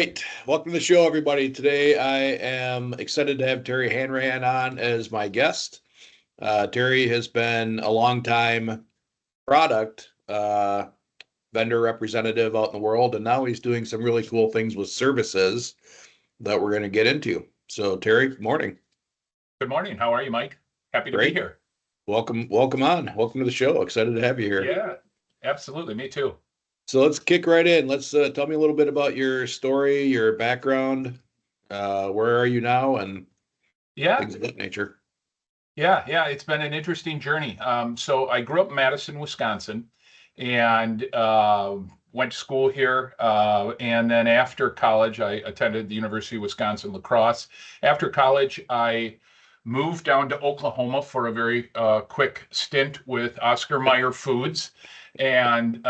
right. Welcome to the show, everybody. Today, I am excited to have Terry Hanrahan on as my guest. Terry has been a long-time product vendor representative out in the world, and now he's doing some really cool things with services that we're going to get into. So, Terry, good morning. Good morning. How are you, Mike? Happy to be here. Welcome on. Welcome to the show. Excited to have you here. Yeah, absolutely. Me too. So let's kick right in. Let's tell me a little bit about your story, your background. Where are you now, and things of that nature. Yeah. It's been an interesting journey. So I grew up in Madison, Wisconsin, and went to school here. And then after college, I attended the University of Wisconsin La Crosse. After college, I moved down to Oklahoma for a very quick stint with Oscar Mayer Foods, and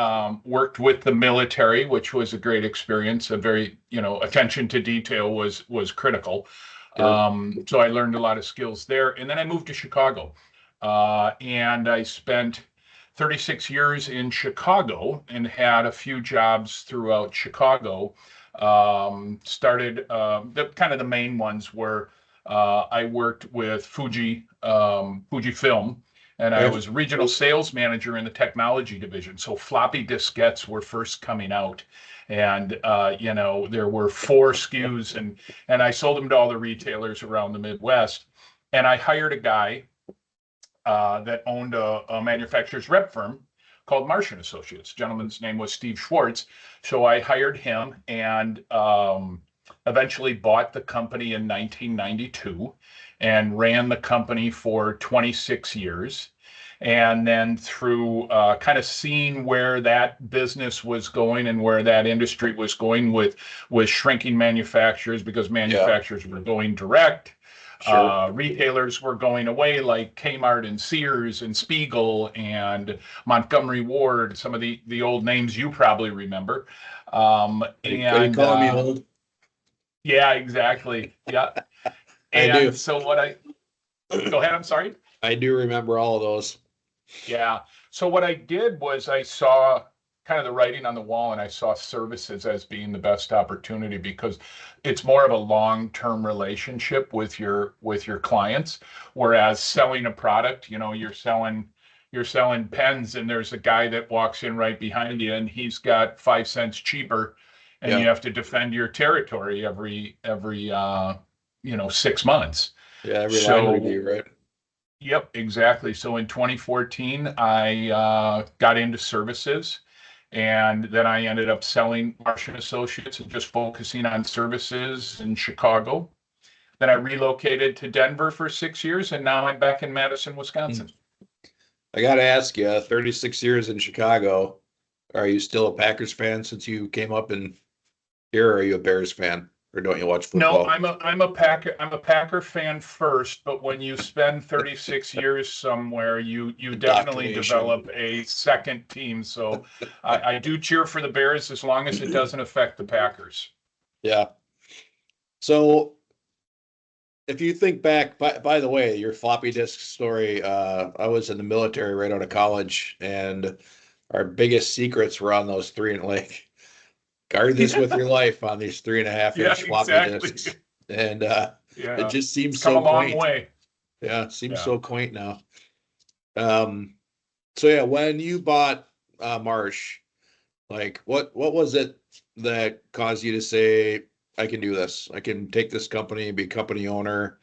worked with the military, which was a great experience. A very, attention to detail was critical. Sure. So I learned a lot of skills there. And then I moved to Chicago, and I spent 36 years in Chicago and had a few jobs throughout Chicago. Started the main ones were I worked with Fujifilm, and I was regional sales manager in the technology division. So floppy diskettes were first coming out, and there were 4 SKUs, and I sold them to all the retailers around the Midwest. And I hired a guy that owned a manufacturer's rep firm called Marsh & Associates. The gentleman's name was Steve Schwartz. So I hired him, and eventually bought the company in 1992 and ran the company for 26 years. And then through kind of seeing where that business was going and where that industry was going with shrinking manufacturers, because manufacturers were going direct. Sure. Retailers were going away, like Kmart and Sears and Spiegel and Montgomery Ward, some of the old names you probably remember. Are you calling me old? Yeah, exactly. Yeah. I do. So go ahead, I'm sorry. I do remember all of those. Yeah. So what I did was I saw kind of the writing on the wall, and I saw services as being the best opportunity, because it's more of a long-term relationship with your clients. Whereas selling a product, you're selling pens, and there's a guy that walks in right behind you, and he's got 5 cents cheaper, and you have to defend your territory every 6 months. Yeah, every line review, right? Yep, exactly. So in 2014, I got into services, and then I ended up selling Marsh & Associates and just focusing on services in Chicago. Then I relocated to Denver for 6 years, and now I'm back in Madison, Wisconsin. I got to ask you, 36 years in Chicago, are you still a Packers fan since you came up in here, or are you a Bears fan? Or don't you watch football? No, I'm a Packer fan first, but when you spend 36 years somewhere, you definitely develop a second team. So I do cheer for the Bears as long as it doesn't affect the Packers. Yeah. So if you think back, by the way, your floppy disk story, I was in the military right out of college, and our biggest secrets were on those 3 and guard this with your life on these 3.5-inch floppy disks. And it just seems so quaint. Come a long way. Yeah, it seems so quaint now. When you bought Marsh, what was it that caused you to say, I can do this? I can take this company, be company owner,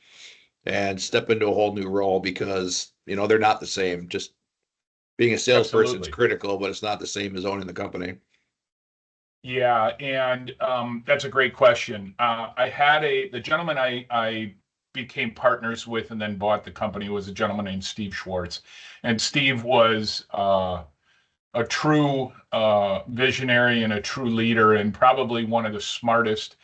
and step into a whole new role, because, they're not the same. Just being a salesperson is critical, but it's not the same as owning the company. Yeah, and that's a great question. I had the gentleman I became partners with and then bought the company was a gentleman named Steve Schwartz. And Steve was a true visionary and a true leader, and probably one of the smartest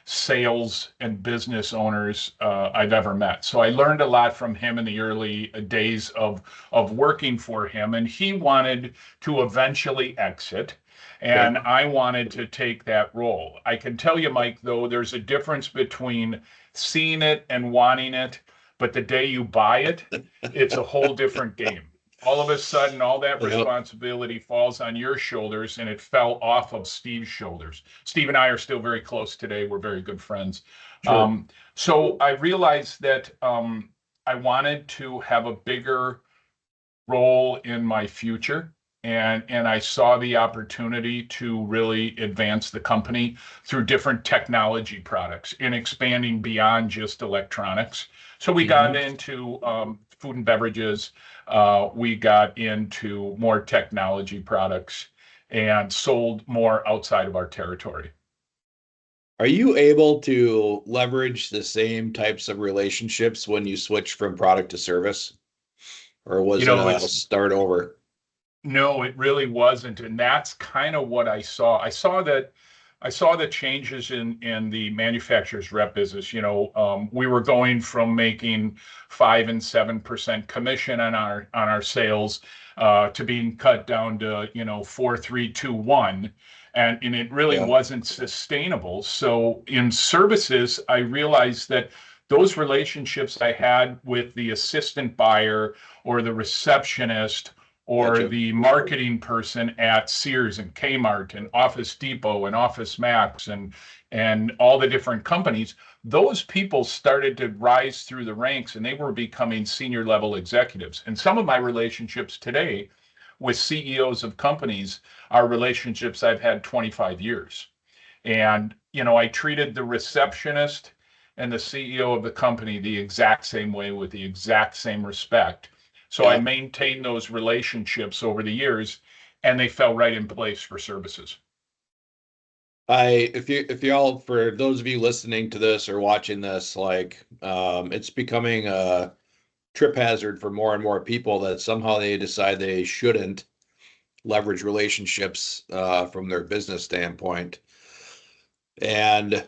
sales and business owners I've ever met. So I learned a lot from him in the early days of working for him, and he wanted to eventually exit. And I wanted to take that role. I can tell you, Mike, though, there's a difference between seeing it and wanting it, but the day you buy it, it's a whole different game. all of a sudden, all that Yep, responsibility falls on your shoulders, and it fell off of Steve's shoulders. Steve and I are still very close today. We're very good friends. sure. So I realized that I wanted to have a bigger role in my future. And I saw the opportunity to really advance the company through different technology products and expanding beyond just electronics. So we got Mhm. into food and beverages. We got into more technology products and sold more outside of our territory. Are you able to leverage the same types of relationships when you switch from product to service, or You was it know, a it's start over? No, it really wasn't. And that's kind of what I saw. I saw the changes in the manufacturer's rep business. We were going from making 5 and 7% commission on our sales to being cut down to, 4, 3, 2, 1. And it really Yeah, wasn't sustainable. So in services, I realized that those relationships I had with the assistant buyer or the receptionist or gotcha. the marketing person at Sears and Kmart and Office Depot and Office Max and all the different companies, those people started to rise through the ranks and they were becoming senior level executives. And some of my relationships today with CEOs of companies are relationships I've had 25 years. And, I treated the receptionist and the CEO of the company the exact same way with the exact same respect. So I Yeah. maintained those relationships over the years and they fell right in place for services. If y'all, for those of you listening to this or watching this, like, it's becoming a trip hazard for more and more people that somehow they decide they shouldn't leverage relationships from their business standpoint. And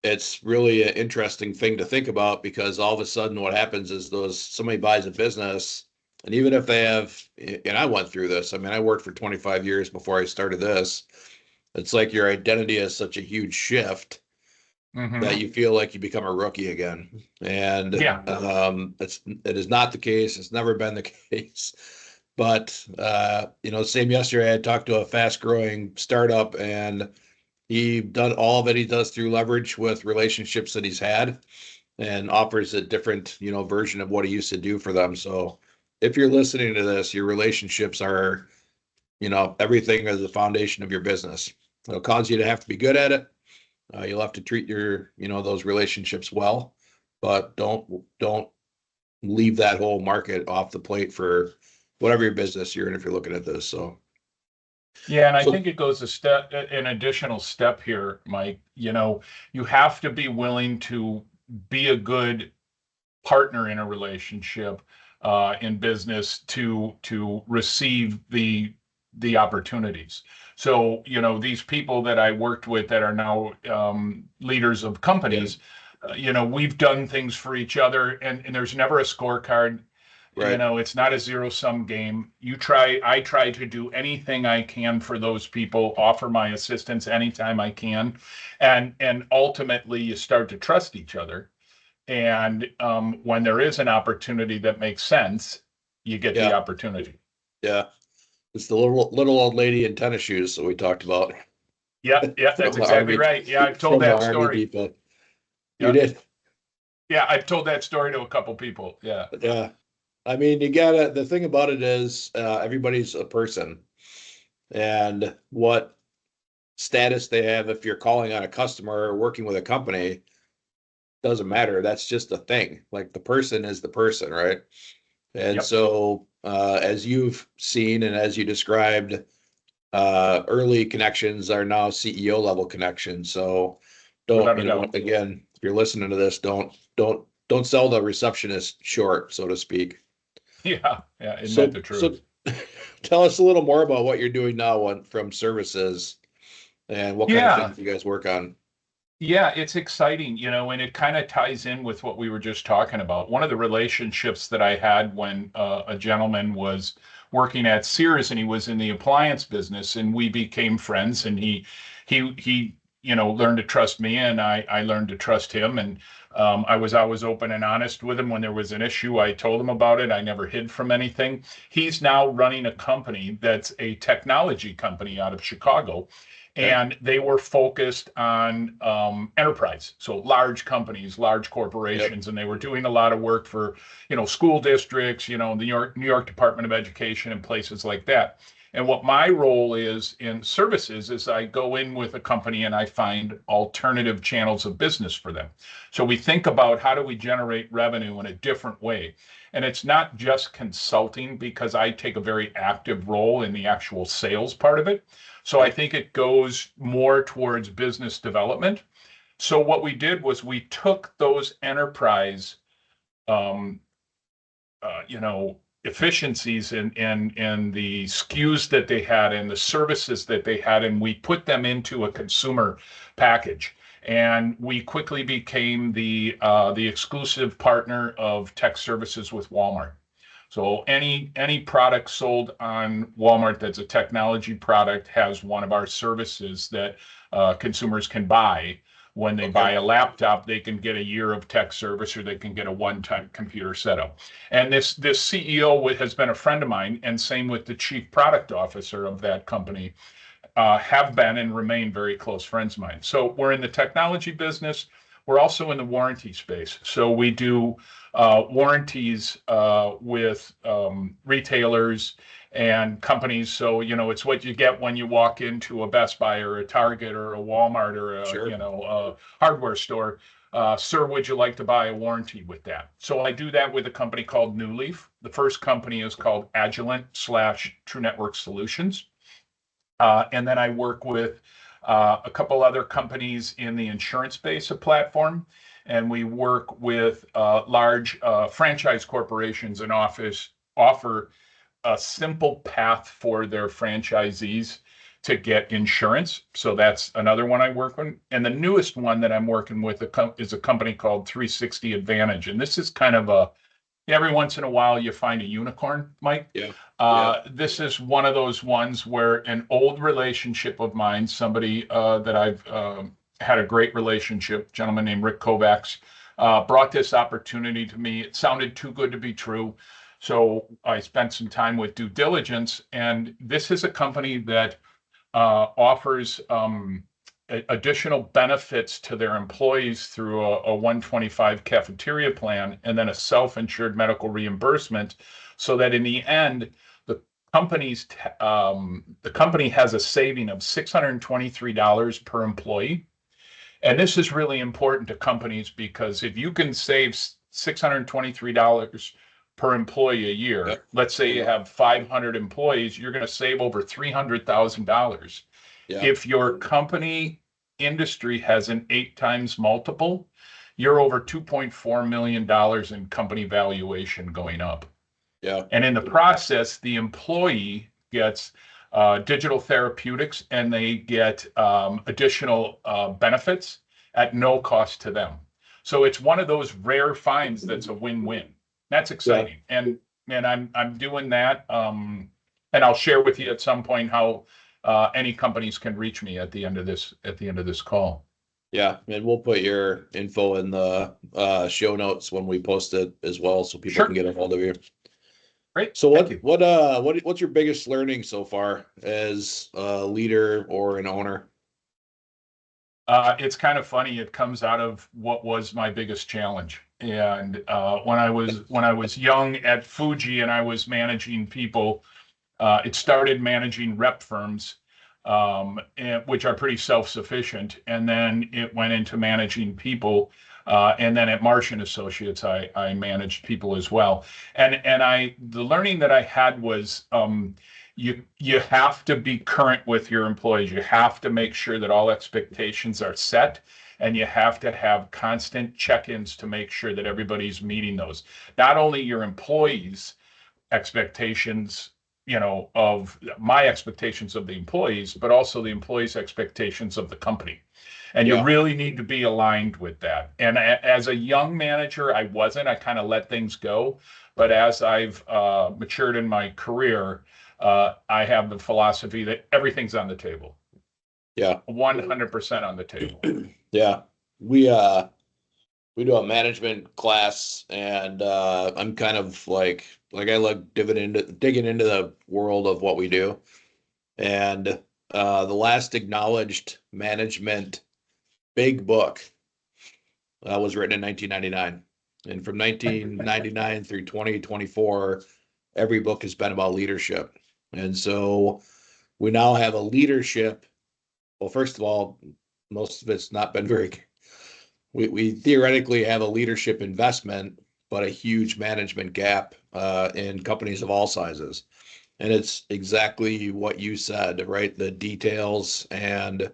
it's really an interesting thing to think about because all of a sudden what happens is those somebody buys a business, and even if they have, and I went through this, I mean, I worked for 25 years before I started this. It's like your identity is such a huge shift that Hmm. you feel like you become a rookie again. And Yeah. it is not the case. It's never been the case. But same yesterday, I talked to a fast growing startup, and he done all of it. He does through leverage with relationships that he's had, and offers a different, version of what he used to do for them. So if you're listening to this, your relationships are, everything as the foundation of your business. It'll cause you to have to be good at it. You'll have to treat your, those relationships well, but don't leave that whole market off the plate for whatever your business you're in if you're looking at this. Yeah, and I So think it goes an additional step here, Mike. You have to be willing to be a good partner in a relationship in business to receive the opportunities. So these people that I worked with that are now leaders of yeah, companies, we've done things for each other, and there's never a scorecard. right. It's not a zero sum game. I try to do anything I can for those people, offer my assistance anytime I can, and ultimately you start to trust each other. And when there is an opportunity that makes sense, you get the Yeah, opportunity. yeah. It's the little old lady in tennis shoes that we talked about Yeah, yeah, from that's the exactly army right. Yeah, I've told from the that army story. depot. You Yeah, did. yeah, I've told that story to a couple people. Yeah, Yeah. I mean, you gotta, the thing about it is, everybody's a person, and what status they have, if you're calling on a customer or working with a company, doesn't matter. That's just a thing. Like the person is the person, right? And yep, so, as you've seen and as you described, early connections are now CEO level connections. So don't, without a doubt. again, if you're listening to this, don't sell the receptionist short, so to speak. Yeah, yeah, isn't that So, the so truth? tell us a little more about what you're doing now from services and what kind of Yeah, things you guys work on. yeah, it's exciting, and it kind of ties in with what we were just talking about. One of the relationships that I had when a gentleman was working at Sears and he was in the appliance business, and we became friends. And he, learned to trust me, and I learned to trust him. And I was always open and honest with him. When there was an issue, I told him about it. I never hid from anything. He's now running a company that's a technology company out of Chicago. Okay. And they were focused on enterprise, so large companies, large Yep. corporations, and they were doing a lot of work for, school districts, the New York Department of Education and places like that. And what my role is in services is I go in with a company and I find alternative channels of business for them. So we think about how do we generate revenue in a different way. And it's not just consulting, because I take a very active role in the actual sales part of it. So I Okay. think it goes more towards business development. So what we did was we took those enterprise um, efficiencies and the SKUs that they had and the services that they had, and we put them into a consumer package. And we quickly became the exclusive partner of tech services with Walmart. So any product sold on Walmart that's a technology product has one of our services that consumers can buy. When they Okay. buy a laptop, they can get a year of tech service, or they can get a one-time computer setup. And this CEO has been a friend of mine, and same with the chief product officer of that company, have been and remain very close friends of mine. So we're in the technology business. We're also in the warranty space. So we do warranties with retailers and companies. So, it's what you get when you walk into a Best Buy or a Target or a Walmart or Sure. a hardware store. Sir, would you like to buy a warranty with that? So I do that with a company called New Leaf. The first company is called Agilent/True Network Solutions. And then I work with a couple other companies in the insurance space of platform. And we work with large franchise corporations and offer a simple path for their franchisees to get insurance. So that's another one I work with. And the newest one that I'm working with is a company called 360 Advantage. And this is kind of every once in a while you find a unicorn, Mike. Yeah. Yeah. This is one of those ones where an old relationship of mine, somebody that I've had a great relationship, a gentleman named Rick Kovacs, brought this opportunity to me. It sounded too good to be true. So I spent some time with due diligence, and this is a company that offers additional benefits to their employees through a 125 cafeteria plan and then a self-insured medical reimbursement, so that in the end, the company has a saving of $623 per employee. And this is really important to companies, because if you can save $623 per employee a year, Yep. let's say you have 500 employees, you're going to save over $300,000. Yeah. If your company industry has an 8 times multiple, you're over $2.4 million in company valuation going up. Yeah. And in the process, the employee gets digital therapeutics, and they get additional benefits at no cost to them. So it's one of those rare finds that's a win-win. That's Yeah. exciting. And I'm doing that. And I'll share with you at some point how any companies can reach me at the end of this call. Yeah. And we'll put your info in the show notes when we post it as well, so people can Sure. get a hold of you. Great. So Thank you. what's your biggest learning so far as a leader or an owner? It's kind of funny. It comes out of what was my biggest challenge. And when I was young at Fuji and I was managing people, it started managing rep firms, which are pretty self-sufficient, and then it went into managing people. And then at Marsh and Associates, I managed people as well. And the learning that I had was you have to be current with your employees. You have to make sure that all expectations are set, and you have to have constant check-ins to make sure that everybody's meeting those. Not only your employees' expectations, of my expectations of the employees, but also the employees' expectations of the company. And you Yeah. really need to be aligned with that. And as a young manager, I wasn't. I kind of let things go. But as I've matured in my career, I have the philosophy that everything's on the table. Yeah. 100% on the table. Yeah. We do a management class, and I'm kind of like I like digging into the world of what we do. And the last acknowledged management big book was written in 1999. And from 1999 through 2024, every book has been about leadership. And so we now have a leadership. Well, first of all, most of it's not been very, we theoretically have a leadership investment, but a huge management gap in companies of all sizes. And it's exactly what you said, right? The details. And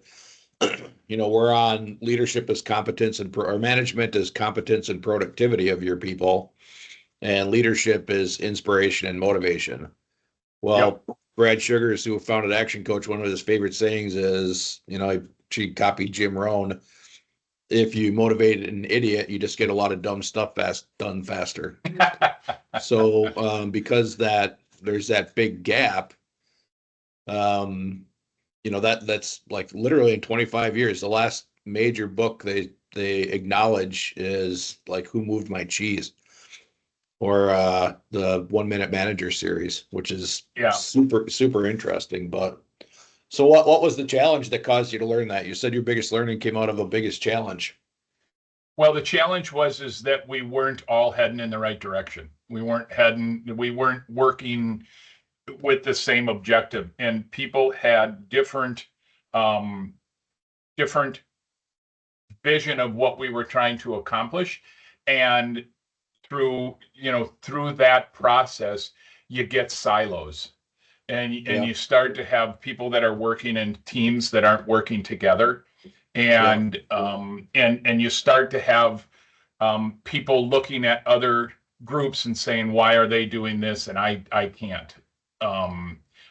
we're on leadership as competence or management as competence and productivity of your people, and leadership is inspiration and motivation. Yep. Well, Brad Sugars, who founded actionCOACH, one of his favorite sayings is, she copied Jim Rohn. If you motivate an idiot, you just get a lot of dumb stuff done faster. So, because there's that big gap, that's like literally in 25 years, the last major book they acknowledge is like Who Moved My Cheese, or the 1 Minute Manager series, which is Yeah. super super interesting. But so what was the challenge that caused you to learn that? You said your biggest learning came out of a biggest challenge. Well, the challenge is that we weren't all heading in the right direction. We weren't working with the same objective, and people had um, different vision of what we were trying to accomplish. And through that process, you get silos, and Yeah, you start to have people that are working in teams that aren't working together. yeah, And you start to have people looking at other groups and saying, why are they doing this and I can't?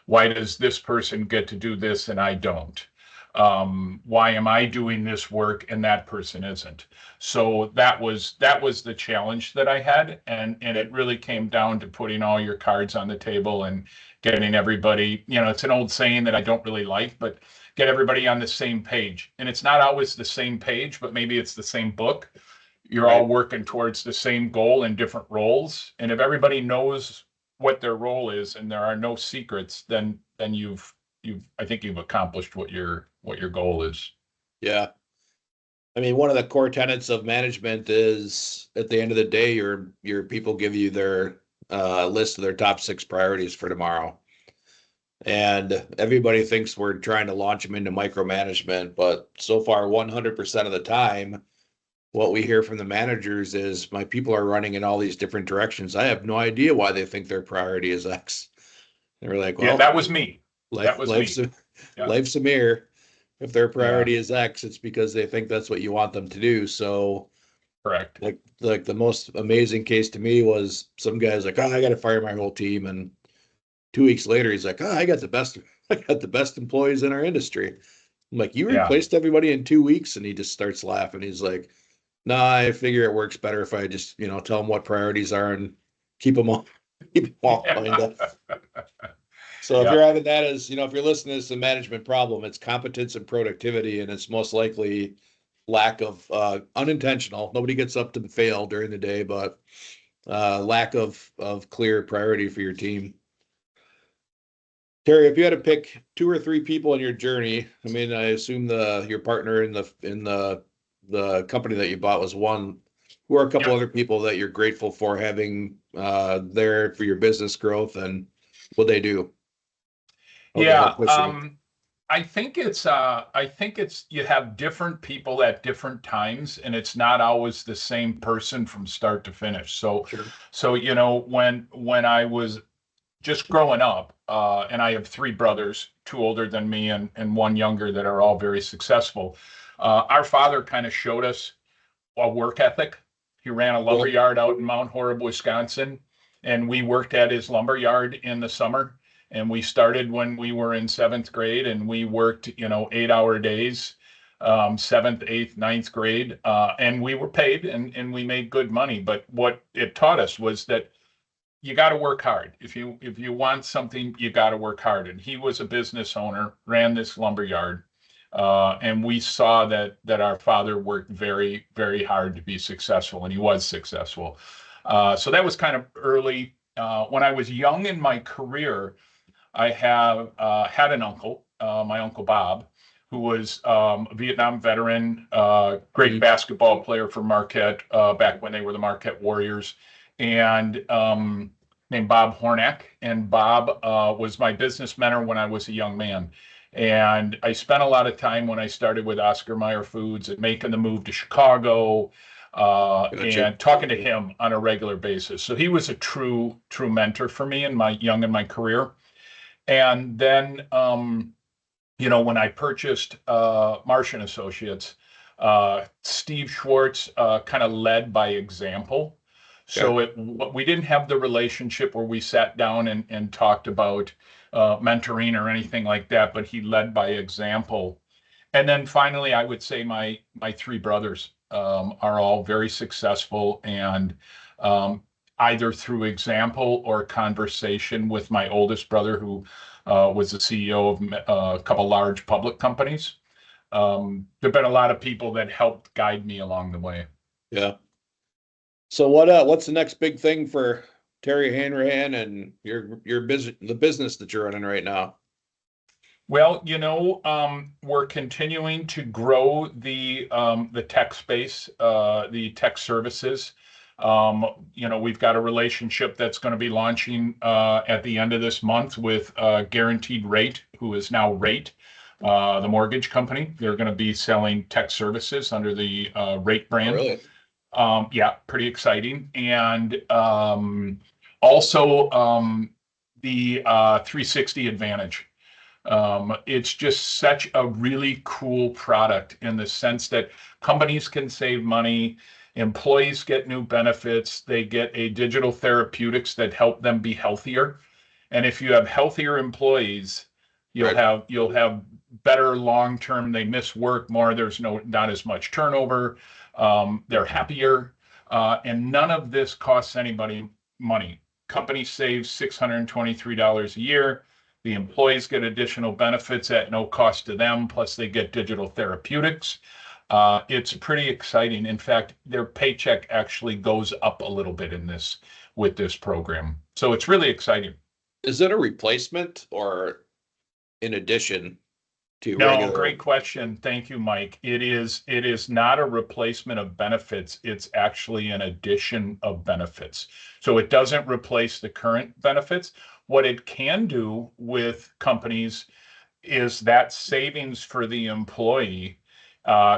Why does this person get to do this and I don't? Why am I doing this work and that person isn't? So that was the challenge that I had, and it really came down to putting all your cards on the table and getting everybody. It's an old saying that I don't really like, but get everybody on the same page. And it's not always the same page, but maybe it's the same book. You're all right. working towards the same goal in different roles. And if everybody knows what their role is and there are no secrets, then I think you've accomplished what your goal is. Yeah. I mean, one of the core tenets of management is at the end of the day, your people give you their list of their top 6 priorities for tomorrow. And everybody thinks we're trying to launch them into micromanagement, but so far, 100% of the time, what we hear from the managers is my people are running in all these different directions. I have no idea why they think their priority is X. And we're like, Yeah, well, that was me. life, That was life's me. a, Yeah. life's a mirror. If their Yeah. priority is X, it's because they think that's what you want them to do. So, Correct. like the most amazing case to me was some guy's like, oh, I got to fire my whole team, and 2 weeks later, he's like, oh, I got the best employees in our industry. I'm like, you Yeah. replaced everybody in 2 weeks, and he just starts laughing. He's like, no, I figure it works better if I just, tell them what priorities are and keep them all, keep them all lined up. So if Yeah. you're having that as, if you're listening to this, a management problem, it's competence and productivity, and it's most likely lack of unintentional. Nobody gets up to fail during the day, but lack of clear priority for your team. Terry, if you had to pick 2 or 3 people in your journey, I mean, I assume your partner in the company that you bought was one. Who are a couple Yep. other people that you're grateful for having there for your business growth, and what they do? How they Yeah. help push you? I think it's you have different people at different times, and it's not always the same person from start to finish. So Sure. so when I was just growing up, and I have 3 brothers, 2 older than me and one younger, that are all very successful. Our father kind of showed us a work ethic. He ran a lumber Cool. yard out in Mount Horeb, Wisconsin, and we worked at his lumber yard in the summer. And we started when we were in 7th grade, and we worked, 8-hour days, 7th, 8th, 9th grade, and we were paid, and we made good money. But what it taught us was that you got to work hard. If you want something, you got to work hard. And he was a business owner, ran this lumber yard. And we saw that our father worked very, very hard to be successful, and he was successful. So that was kind of early. When I was young in my career, I have had an uncle, my uncle Bob, who was a Vietnam veteran, great basketball player for Marquette back when they were the Marquette Warriors, and named Bob Hornack. And Bob was my business mentor when I was a young man. And I spent a lot of time when I started with Oscar Mayer Foods and making the move to Chicago Gotcha. and talking to him on a regular basis. So he was a true mentor for me in my career. And then, when I purchased Marsh and Associates, Steve Schwartz kind of led by example. Okay. So we didn't have the relationship where we sat down and talked about mentoring or anything like that, but he led by example. And then finally, I would say my three brothers are all very successful, and either through example or conversation with my oldest brother, who was the CEO of a couple large public companies. There've been a lot of people that helped guide me along the way. Yeah. So what's the next big thing for Terry Hanrahan and your business, the business that you're running right now? Well, we're continuing to grow the tech space, the tech services. We've got a relationship that's going to be launching at the end of this month with Guaranteed Rate, who is now Rate, the mortgage company. They're going to be selling tech services under the Rate Oh, brand. really? Yeah, pretty exciting. And also the 360 Advantage. It's just such a really cool product in the sense that companies can save money, employees get new benefits, they get a digital therapeutics that help them be healthier. And if you have healthier employees, Right. you'll have better long term. They miss work more. There's not as much turnover. They're happier, and none of this costs anybody money. Company saves $623 a year. The employees get additional benefits at no cost to them, plus they get digital therapeutics. It's pretty exciting. In fact, their paycheck actually goes up a little bit with this program. So it's really exciting. Is it a replacement or in addition to No, regular? great question. Thank you, Mike. It is not a replacement of benefits. It's actually an addition of benefits. So it doesn't replace the current benefits. What it can do with companies is that savings for the employee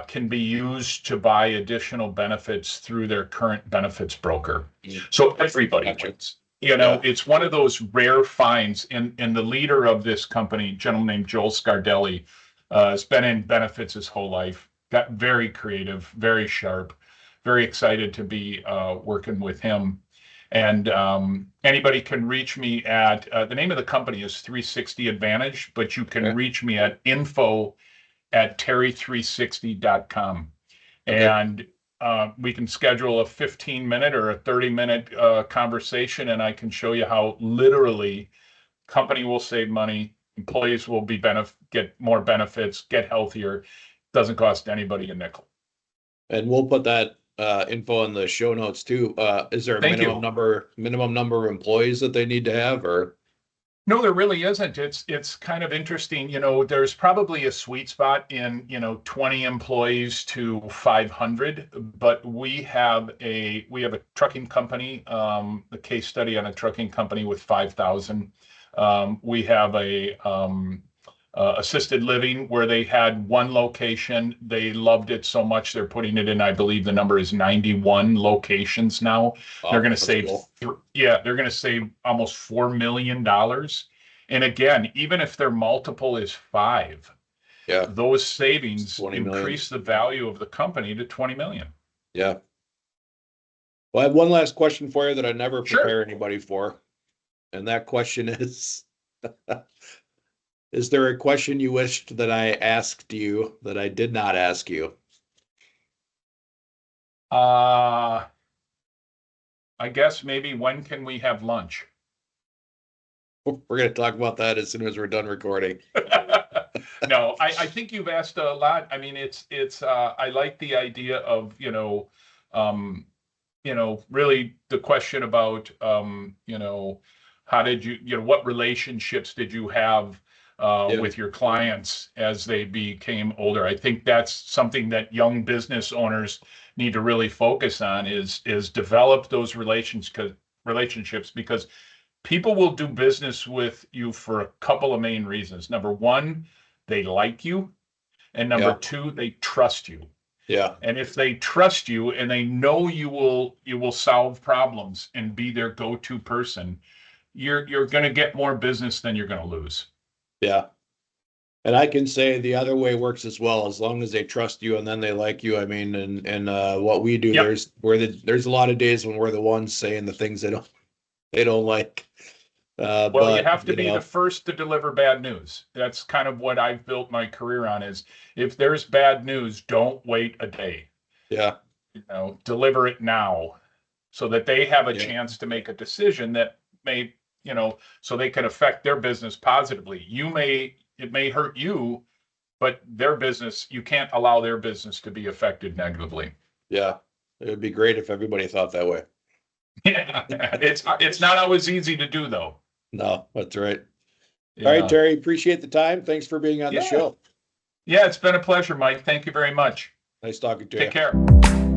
can be used to buy additional benefits through their current benefits broker. So everybody Gotcha. wins. Yeah. It's one of those rare finds. And the leader of this company, a gentleman named Joel Scardelli, has been in benefits his whole life. Got very creative, very sharp, very excited to be working with him. And anybody can reach me at the name of the company is 360 Advantage, but you can Okay. reach me at info@terry360.com. Okay. And we can schedule a 15-minute or a 30-minute conversation, and I can show you how literally company will save money, employees will get more benefits, get healthier. Doesn't cost anybody a nickel. And we'll put that info in the show notes too. Is there a Thank you. minimum number of employees that they need to have, or? No, there really isn't. It's kind of interesting. There's probably a sweet spot in 20 employees to 500, but we have a trucking company, a case study on a trucking company with 5,000. We have a assisted living where they had one location. They loved it so much they're putting it in. I believe the number is 91 locations now. They're going to That's save, cool. they're going to save almost $4 million. And again, even if their multiple is 5, Yeah. those savings 20 million. increase the value of the company to 20 million. Yeah. Well, I have one last question for you that I never Sure. prepare anybody for. And that question is there a question you wished that I asked you that I did not ask you? I guess maybe when can we have lunch? We're going to talk about that as soon as we're done recording. No, I think you've asked a lot. I mean, I like the idea of, really the question about, how did what relationships did you have Yeah, with your clients as they became older? I think that's something that young business owners need to really focus on is develop those relationships because people will do business with you for a couple of main reasons. Number one, they like you, and number yeah, two, they trust you. yeah, And if they trust you and they know you will solve problems and be their go-to person, you're going to get more business than you're going to lose. yeah. And I can say the other way works as well, as long as they trust you and then they like you. I mean, and what we do, Yep. there's a lot of days when we're the ones saying the things they don't like. Well, you But have to be the first to deliver bad news. That's kind of what I've built my career on is if there's bad news, don't wait a day. yeah, Deliver it now so that they have a yeah, chance to make a decision that may, so they can affect their business positively. It may hurt you, but their business, you can't allow their business to be affected negatively. yeah. It would be great if everybody thought that way. Yeah, it's not always easy to do though. No, that's right. All right, Yeah. Terry, appreciate the time. Thanks for being on the Yeah. show. Yeah, it's been a pleasure, Mike. Thank you very much. Nice talking to Take you. care.